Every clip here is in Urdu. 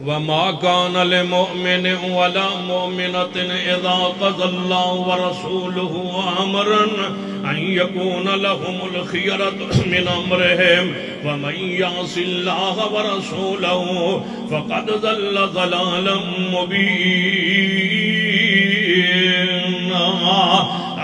وما كان لمؤمن ولا مؤمنة إذا قضى الله ورسوله أمرا أن يكون لهم الخيرة من أمرهم ومن يعص الله ورسوله فقد ضل ضلالا مبينا۔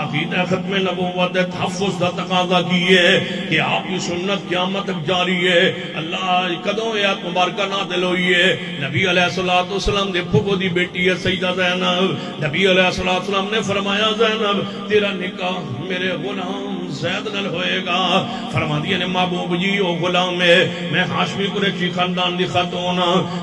عقیدہ ختم نبوت تحفظ دا تقاضا کیے کہ آپ کی سنت قیامت تک جاری ہے۔ اللہ کدوں آیت مبارکہ نازل ہوئی ہے؟ نبی علیہ السلام دے پھپھو دی بیٹی ہے سیدہ زینب۔ نبی علیہ السلام نے فرمایا زینب تیرا نکاح میرے غلام زید نال ہوئے گا۔ فرما دیا نے محبوب جی او غلام ہے، میں ہاشمی قریشی خاندان دی خاتون،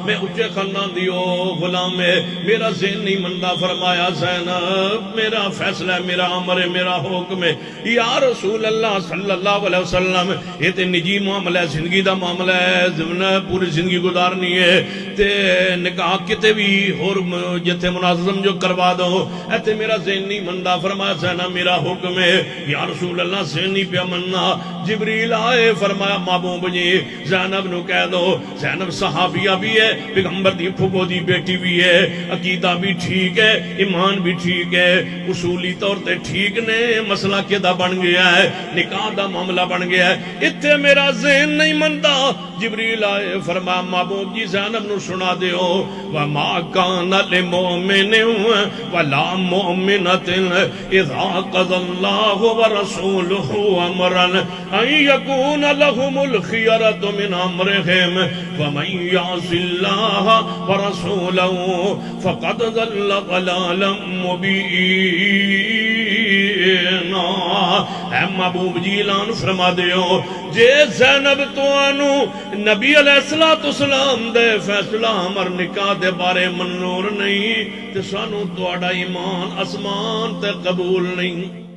میں اچے خاندان دی او غلام ہے، میرا ذہن نہیں مندا۔ فرمایا زینب میرا فیصلہ ہے، میرا امر ہے، میرا حکم ہے۔ یا رسول اللہ صلی اللہ علیہ وسلم یہ تے نجی معاملہ ہے، زندگی دا معاملہ ہے، پوری زندگی گزارنی ہے تے نکاح کتے بھی اور جتے مناظم جو کروا دو، ایتے میرا ذہن نہیں مندا۔ فرمایا زینب میرا حکم ہے۔ یا رسول اللہ ذہن نہیں پیا مننا۔ جبریل آئے فرمایا محبوب جی زینب نو کہہ دو، زینب صحابیہ بھی ہے، پیغمبر دی پھپھو دی بیٹی بھی ہے، عقیدہ بھی ٹھیک ہے، ایمان بھی ٹھیک ہے، اصولی طور تے ٹھیک نے، مسئلہ کدا بن گیا ہے، نکاح دا معاملہ بن گیا ہے، اتنے میرا ذہن نہیں مندا۔ جبریل آئے فرمایا محبوب جی زینب نو سنا دیو، وما کان لمؤمن ولا مؤمنة اذا قضى الله ورسوله امرا ان يكون لهم الخيرة من امرهم ومن يعص الله ورسوله فقد ضل ضلالا مبينا۔ اے محبوب جی اعلان فرما دیو جے زینب توانو نبی علیہ السلام دے فیصلہ امر نکاح دے بارے منظور نہیں تے سانو تہاڈا ایمان آسمان تے قبول نہیں۔